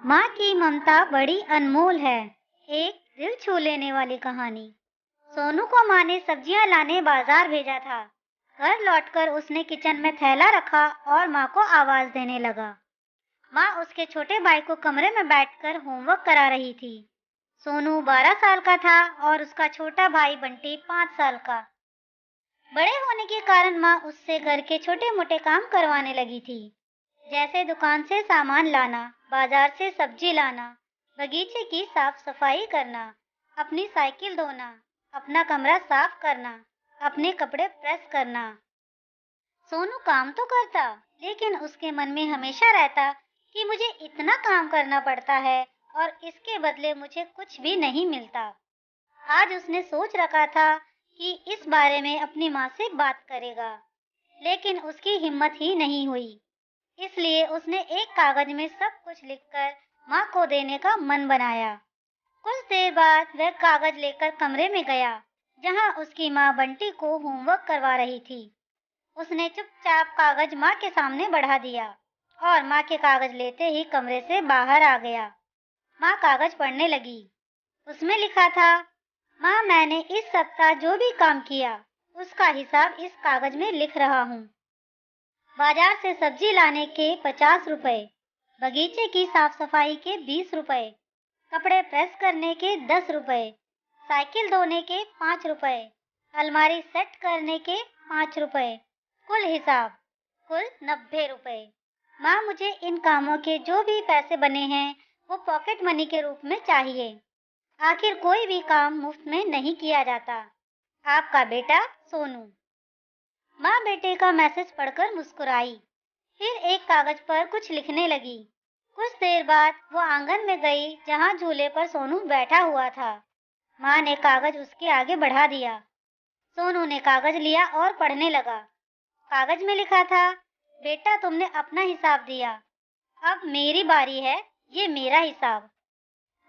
माँ की ममता बड़ी अनमोल है। एक दिल छू लेने वाली कहानी। सोनू को माँ ने सब्जियां लाने बाजार भेजा था। घर लौटकर उसने किचन में थैला रखा और माँ को आवाज देने लगा। माँ उसके छोटे भाई को कमरे में बैठकर होमवर्क करा रही थी। सोनू 12 साल का था और उसका छोटा भाई बंटी 5 साल का। बड़े होने के कारण माँ उससे घर के छोटे मोटे काम करवाने लगी थी, जैसे दुकान से सामान लाना, बाजार से सब्जी लाना, बगीचे की साफ सफाई करना, अपनी साइकिल धोना, अपना कमरा साफ करना, अपने कपड़े प्रेस करना। सोनू काम तो करता, लेकिन उसके मन में हमेशा रहता कि मुझे इतना काम करना पड़ता है और इसके बदले मुझे कुछ भी नहीं मिलता। आज उसने सोच रखा था कि इस बारे में अपनी माँ से बात करेगा, लेकिन उसकी हिम्मत ही नहीं हुई। इसलिए उसने एक कागज में सब कुछ लिखकर माँ को देने का मन बनाया। कुछ देर बाद वह कागज लेकर कमरे में गया, जहाँ उसकी माँ बंटी को होमवर्क करवा रही थी। उसने चुपचाप कागज माँ के सामने बढ़ा दिया और माँ के कागज लेते ही कमरे से बाहर आ गया। माँ कागज पढ़ने लगी। उसमें लिखा था, माँ मैंने इस सप्ताह जो भी काम किया उसका हिसाब इस कागज में लिख रहा हूँ। बाजार से सब्जी लाने के 50 रुपए, बगीचे की साफ सफाई के 20 रुपए, कपड़े प्रेस करने के 10 रुपए, साइकिल धोने के 5 रुपए, अलमारी सेट करने के 5 रुपए, कुल हिसाब कुल 90 रुपए। माँ मुझे इन कामों के जो भी पैसे बने हैं वो पॉकेट मनी के रूप में चाहिए। आखिर कोई भी काम मुफ्त में नहीं किया जाता। आपका बेटा सोनू। माँ बेटे का मैसेज पढ़कर मुस्कुराई, फिर एक कागज पर कुछ लिखने लगी। कुछ देर बाद वो आंगन में गई, जहाँ झूले पर सोनू बैठा हुआ था। माँ ने कागज उसके आगे बढ़ा दिया। सोनू ने कागज लिया और पढ़ने लगा। कागज में लिखा था, बेटा तुमने अपना हिसाब दिया, अब मेरी बारी है, ये मेरा हिसाब।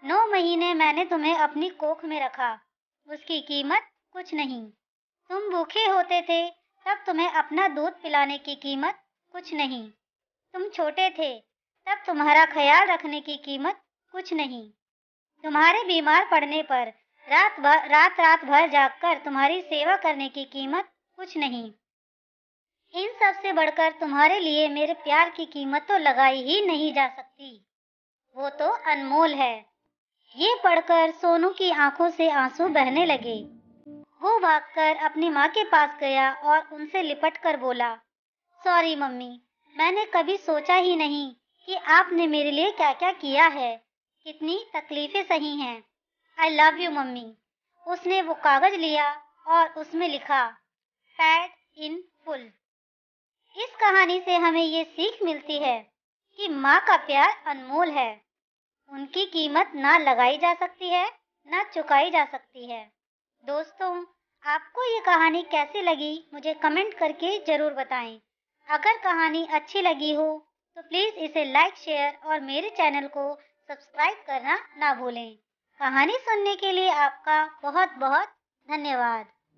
9 महीने मैंने तुम्हें अपनी कोख में रखा, उसकी कीमत कुछ नहीं। तुम भूखे होते थे, तब तुम्हें अपना दूध पिलाने की कीमत कुछ नहीं। तुम छोटे थे, तब तुम्हारा ख्याल रखने की कीमत कुछ नहीं। तुम्हारे बीमार पड़ने पर रात भर जागकर तुम्हारी सेवा करने की कीमत कुछ नहीं। इन सब से बढ़कर तुम्हारे लिए मेरे प्यार की कीमत तो लगाई ही नहीं जा सकती, वो तो अनमोल है। ये पढ़कर सोनू की आंखों से आंसू बहने लगे। वो भागकर अपनी माँ के पास गया और उनसे लिपट कर बोला, सॉरी मम्मी, मैंने कभी सोचा ही नहीं कि आपने मेरे लिए क्या क्या किया है, कितनी तकलीफें सही हैं। I love you mummy. उसने वो कागज लिया और उसमें लिखा, पैड इन फुल। इस कहानी से हमें ये सीख मिलती है कि माँ का प्यार अनमोल है। उनकी कीमत ना लगाई जा सकती है, ना चुकाई जा सकती है। दोस्तों, आपको ये कहानी कैसी लगी मुझे कमेंट करके जरूर बताएं। अगर कहानी अच्छी लगी हो तो प्लीज़ इसे लाइक, शेयर और मेरे चैनल को सब्सक्राइब करना ना भूलें। कहानी सुनने के लिए आपका बहुत बहुत धन्यवाद।